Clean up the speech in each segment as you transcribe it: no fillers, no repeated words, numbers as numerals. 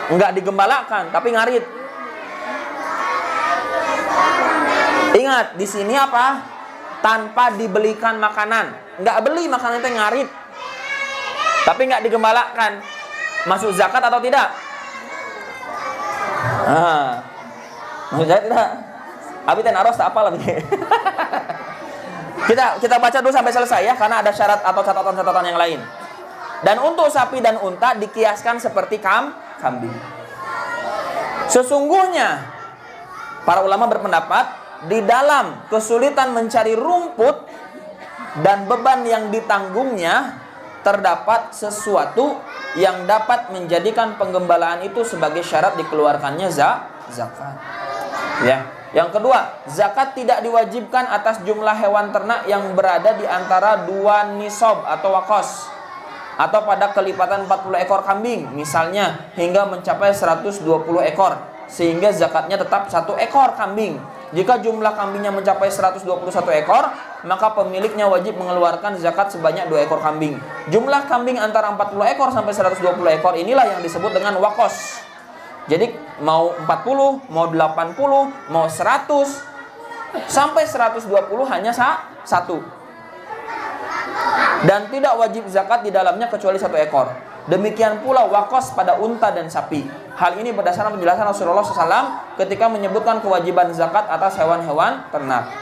Enggak digembalakan, tapi ngarit. Ingat, di sini apa? Tanpa dibelikan makanan. Enggak beli makanan itu, ngarit. Tapi enggak digembalakan. Masuk zakat atau tidak? Masuk zakat tidak? Abi tenaros tak apa lagi. Kita baca dulu sampai selesai ya, karena ada syarat atau catatan-catatan yang lain. Dan untuk sapi dan unta dikiaskan seperti kambing. Sesungguhnya para ulama berpendapat di dalam kesulitan mencari rumput dan beban yang ditanggungnya terdapat sesuatu yang dapat menjadikan penggembalaan itu sebagai syarat dikeluarkannya zakat. Ya. Yang kedua, zakat tidak diwajibkan atas jumlah hewan ternak yang berada di antara 2 nisab atau wakos, atau pada kelipatan 40 ekor kambing misalnya hingga mencapai 120 ekor, sehingga zakatnya tetap 1 ekor kambing. Jika jumlah kambingnya mencapai 121 ekor, maka pemiliknya wajib mengeluarkan zakat sebanyak 2 ekor kambing. Jumlah kambing antara 40 ekor sampai 120 ekor inilah yang disebut dengan wakos. Jadi mau 40, mau 80, mau 100 sampai 120 hanya 1. Dan tidak wajib zakat di dalamnya kecuali 1 ekor. Demikian pula wakos pada unta dan sapi. Hal ini berdasarkan penjelasan Rasulullah SAW ketika menyebutkan kewajiban zakat atas hewan-hewan ternak.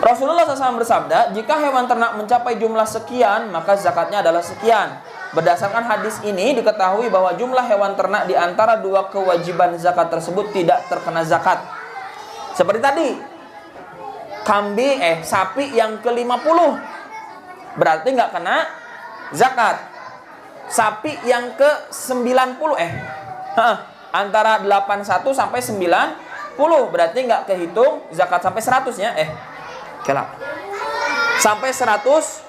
Rasulullah SAW bersabda, jika hewan ternak mencapai jumlah sekian, maka zakatnya adalah sekian. Berdasarkan hadis ini diketahui bahwa jumlah hewan ternak di antara 2 kewajiban zakat tersebut tidak terkena zakat. Seperti tadi, sapi yang ke-50 berarti nggak kena zakat. Sapi yang ke-90 antara 81 sampai 90 berarti nggak kehitung zakat sampai 100 ya. Sampai 100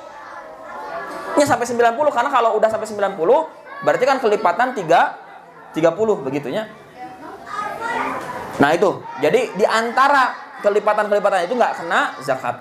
sampai 90, karena kalau udah sampai 90 berarti kan kelipatan 30 begitunya. Nah itu, jadi di antara kelipatan-kelipatan itu nggak kena zakat.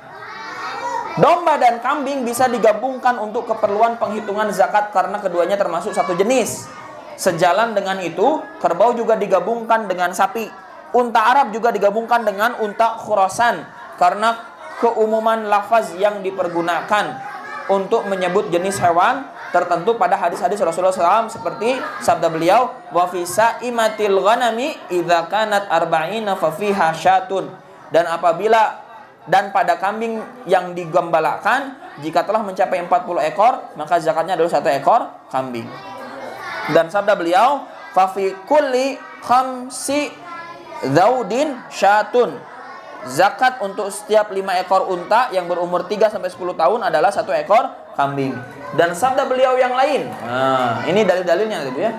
Domba dan kambing bisa digabungkan untuk keperluan penghitungan zakat karena keduanya termasuk satu jenis. Sejalan dengan itu, kerbau juga digabungkan dengan sapi. Unta Arab juga digabungkan dengan unta Khurasan karena keumuman lafaz yang dipergunakan untuk menyebut jenis hewan tertentu pada hadis-hadis Rasulullah SAW seperti sabda beliau, wa fi sa'imatil ghanami idza kanat arba'ina fa fiha syatun. Dan pada kambing yang digembalakan jika telah mencapai 40 ekor, maka zakatnya adalah 1 ekor kambing. Dan sabda beliau, fa fi kulli khamsi dhaudin syatun. Zakat untuk setiap 5 ekor unta yang berumur 3 sampai 10 tahun adalah 1 ekor kambing. Dan sabda beliau yang lain. Nah, ini dalil-dalilnya gitu ya.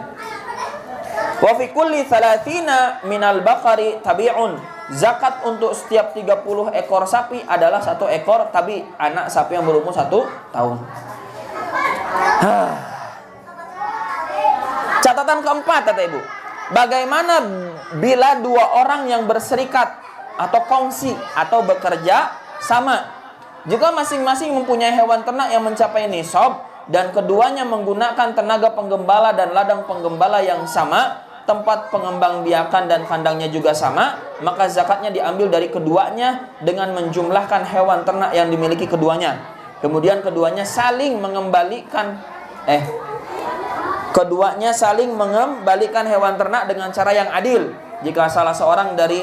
Wa fi kulli 30 minal baqari tabi'un. Zakat untuk setiap 30 ekor sapi adalah 1 ekor tabi, anak sapi yang berumur 1 tahun. Catatan keempat, kata Ibu. Bagaimana bila 2 orang yang berserikat atau kongsi atau bekerja sama? Jika masing-masing mempunyai hewan ternak yang mencapai nisab dan keduanya menggunakan tenaga penggembala dan ladang penggembala yang sama, tempat pengembangbiakan dan kandangnya juga sama, maka zakatnya diambil dari keduanya dengan menjumlahkan hewan ternak yang dimiliki keduanya. Kemudian keduanya saling mengembalikan hewan ternak dengan cara yang adil. Jika salah seorang dari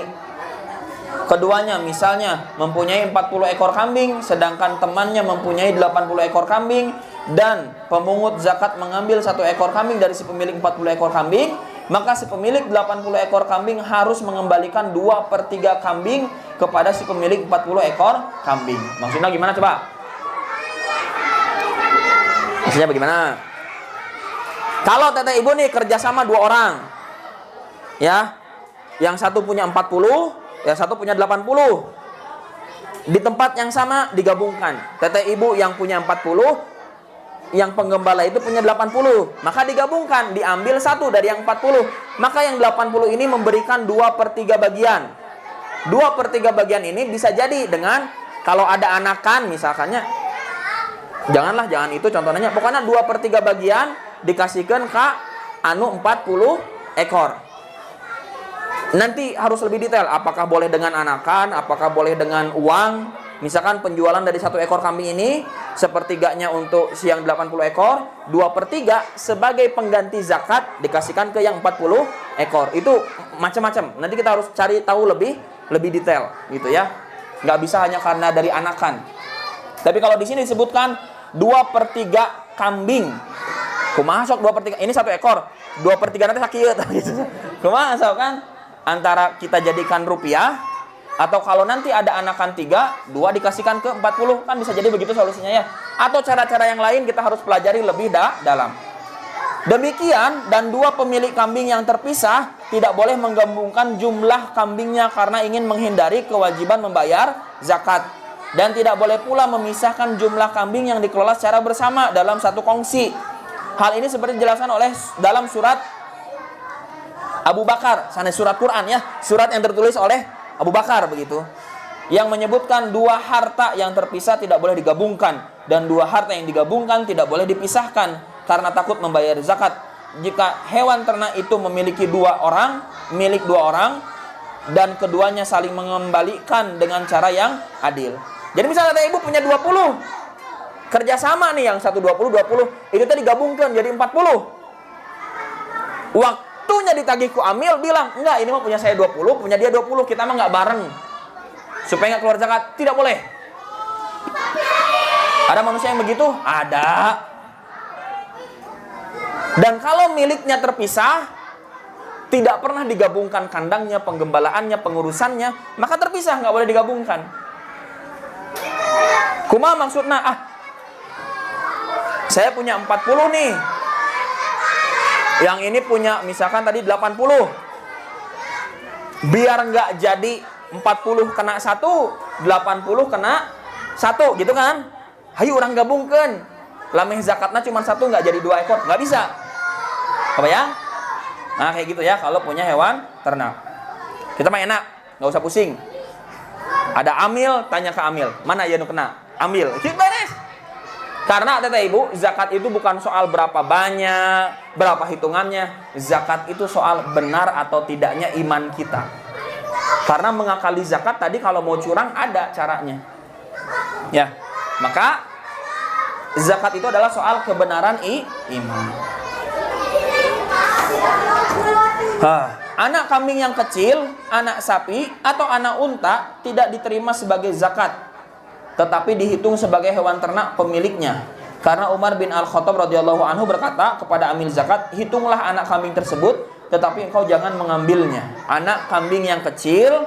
keduanya misalnya mempunyai 40 ekor kambing, sedangkan temannya mempunyai 80 ekor kambing, dan pemungut zakat mengambil 1 ekor kambing dari si pemilik 40 ekor kambing, maka si pemilik 80 ekor kambing harus mengembalikan 2/3 kambing kepada si pemilik 40 ekor kambing. Maksudnya gimana coba? Maksudnya bagaimana? Kalau teteh ibu nih kerjasama 2 orang, ya, yang satu punya 40, yang satu punya 80. Di tempat yang sama digabungkan. Teteh ibu yang punya 40, yang penggembala itu punya 80. Maka digabungkan, diambil 1 dari yang 40. Maka yang 80 ini memberikan 2/3 bagian. 2/3 bagian ini bisa jadi dengan, kalau ada anakan misalkannya, jangan itu contohnya. Pokoknya 2/3 bagian dikasihkan ke anu 40 ekor. Nanti harus lebih detail, apakah boleh dengan anakan, apakah boleh dengan uang. Misalkan penjualan dari 1 ekor kambing ini, sepertiganya untuk siang 80 ekor, 2/3 sebagai pengganti zakat dikasihkan ke yang 40 ekor. Itu macam-macam. Nanti kita harus cari tahu lebih detail gitu ya. Nggak bisa hanya karena dari anakan. Tapi kalau di sini disebutkan 2/3 kambing. Kumaha sok 2/3? Ini 1 ekor. 2/3 nanti sakit gitu. Kumaha sok kan? Antara kita jadikan rupiah, atau kalau nanti ada anakan 3, 2 dikasihkan ke 40, kan bisa jadi begitu solusinya ya. Atau cara-cara yang lain kita harus pelajari lebih dalam. Demikian, dan 2 pemilik kambing yang terpisah tidak boleh menggabungkan jumlah kambingnya karena ingin menghindari kewajiban membayar zakat. Dan tidak boleh pula memisahkan jumlah kambing yang dikelola secara bersama dalam satu kongsi. Hal ini seperti dijelaskan oleh dalam surat Abu Bakar, sana surat Quran ya, surat yang tertulis oleh Abu Bakar begitu, yang menyebutkan 2 harta yang terpisah tidak boleh digabungkan, dan 2 harta yang digabungkan tidak boleh dipisahkan karena takut membayar zakat. Jika hewan ternak itu memiliki 2 orang, milik 2 orang, dan keduanya saling mengembalikan dengan cara yang adil. Jadi misalnya ada ibu punya 20, kerjasama nih, yang satu 20, itu tadi digabungkan jadi 40. Waktunya ditagih ku amil, bilang, enggak, ini mah punya saya 20, punya dia 20, kita mah nggak bareng, supaya nggak keluar zakat. Tidak boleh. Ada manusia yang begitu? Ada. Dan kalau miliknya terpisah, tidak pernah digabungkan kandangnya, penggembalaannya, pengurusannya, maka terpisah, nggak boleh digabungkan. Kumaha maksudnya? Saya punya 40 nih, yang ini punya misalkan tadi 80. Biar nggak jadi 40 kena 1, 80 kena 1 gitu kan. Hayu orang gabungkan. Lameh zakatnya cuma 1, nggak jadi 2 ekor. Nggak bisa. Apa ya? Nah kayak gitu ya kalau punya hewan ternak. Kita mah enak, nggak usah pusing. Ada amil, tanya ke amil. Mana ya nu kena? Ambil. Gitu beres. Karena teteh ibu, zakat itu bukan soal berapa banyak, berapa hitungannya. Zakat itu soal benar atau tidaknya iman kita. Karena mengakali zakat tadi kalau mau curang ada caranya. Ya, maka zakat itu adalah soal kebenaran iman. Anak kambing yang kecil, anak sapi, atau anak unta tidak diterima sebagai zakat, tetapi dihitung sebagai hewan ternak pemiliknya. Karena Umar bin Al-Khattab radhiyallahu anhu berkata kepada amil zakat, hitunglah anak kambing tersebut, tetapi engkau jangan mengambilnya. Anak kambing yang kecil,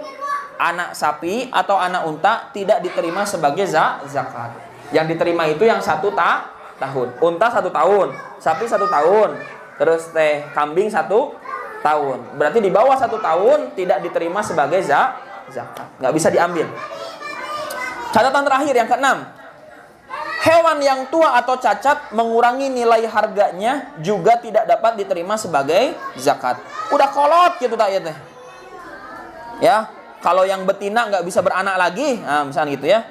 anak sapi, atau anak unta tidak diterima sebagai zakat. Yang diterima itu yang 1 tahun. Unta 1 tahun, sapi 1 tahun, terus kambing 1 tahun. Berarti di bawah 1 tahun tidak diterima sebagai zakat. Nggak bisa diambil. Catatan terakhir yang ke-6, hewan yang tua atau cacat mengurangi nilai harganya juga tidak dapat diterima sebagai zakat. Udah kolot gitu tak ya teh. Ya, kalau yang betina nggak bisa beranak lagi, nah misalnya gitu ya.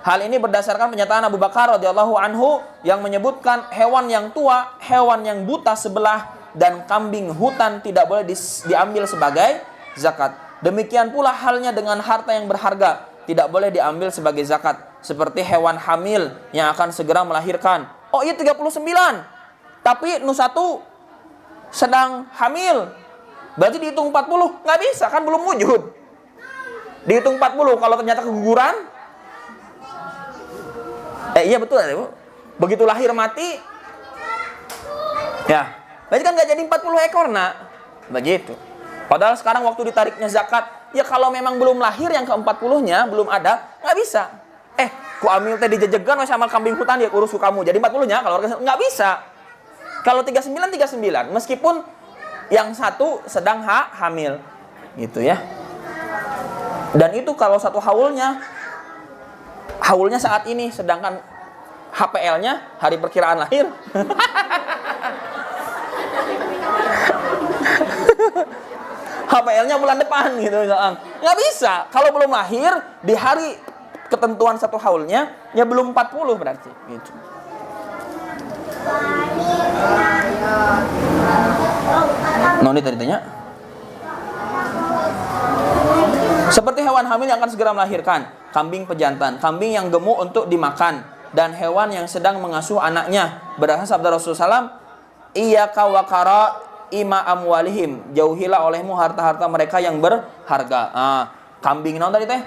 Hal ini berdasarkan pernyataan Abu Bakar radhiyallahu anhu yang menyebutkan hewan yang tua, hewan yang buta sebelah, dan kambing hutan tidak boleh diambil sebagai zakat. Demikian pula halnya dengan harta yang berharga, tidak boleh diambil sebagai zakat, seperti hewan hamil yang akan segera melahirkan. Oh iya 39, tapi nu 1 sedang hamil, berarti dihitung 40, nggak bisa kan, belum wujud. Dihitung 40, kalau ternyata keguguran, iya betul ya Bu, begitu lahir mati, ya berarti kan nggak jadi 40 ekor nak, begitu. Padahal sekarang waktu ditariknya zakat, ya kalau memang belum lahir yang ke-40-nya belum ada, nggak bisa. Ku ambil teh dijejegan sama kambing hutan, ya urus kamu. Jadi 40-nya kalau nggak bisa. Kalau 39, meskipun yang 1 sedang hamil, gitu ya. Dan itu kalau 1 haulnya saat ini, sedangkan HPL-nya hari perkiraan lahir. HPL-nya bulan depan gitu misalkan. Nggak bisa. Kalau belum lahir di hari ketentuan 1 haulnya, ya belum 40 berarti gitu. Noni tadi tanya. Seperti hewan hamil yang akan segera melahirkan, kambing pejantan, kambing yang gemuk untuk dimakan, dan hewan yang sedang mengasuh anaknya. Berdasarkan sabda Rasulullah SAW, iyyaka wa kara ima amwalihim, jauhilah olehmu harta-harta mereka yang berharga. Kambing naon tadi teh?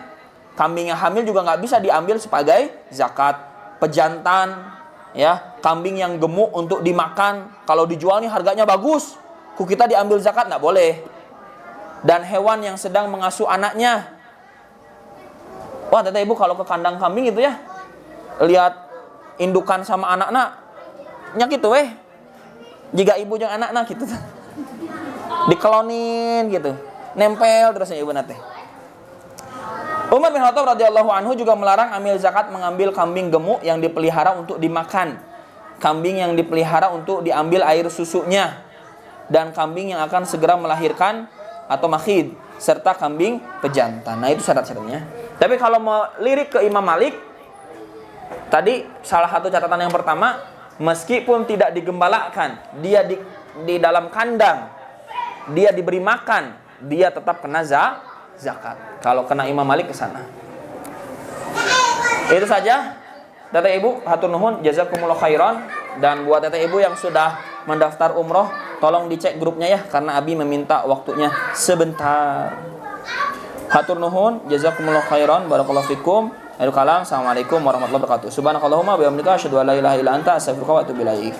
Kambing yang hamil juga nggak bisa diambil sebagai zakat. Pejantan, ya, kambing yang gemuk untuk dimakan, kalau dijual nih harganya bagus, ku kita diambil zakat nggak boleh. Dan hewan yang sedang mengasuh anaknya. Wah, teteh ibu kalau ke kandang kambing gitu ya, lihat indukan sama anak-anak, nyak gitu jika ibu jeung anak-anak gitu, dikelonin gitu, nempel terusnya ibu nate. Umar bin Khattab radhiyallahu anhu juga melarang amil zakat mengambil kambing gemuk yang dipelihara untuk dimakan, kambing yang dipelihara untuk diambil air susunya, dan kambing yang akan segera melahirkan atau makhid, serta kambing pejantan. Nah, itu syarat-syaratnya. Tapi kalau mau lirik ke Imam Malik, tadi salah satu catatan yang pertama, meskipun tidak digembalakan, dia di dalam kandang, dia diberi makan, dia tetap kena zakat. Kalau kena Imam Malik ke sana. Itu saja. Teteh ibu, hatur nuhun, jazakumullah khairan. Dan buat teteh ibu yang sudah mendaftar umroh, tolong dicek grupnya ya, karena Abi meminta waktunya sebentar. Hatur nuhun, jazakumullah khairan, barakallahu fikum. Assalamualaikum warahmatullahi wabarakatuh. Subhanakallahumma wa bihamdika asyhadu an la ilaha illa anta astaghfiruka wa atubu ilaik.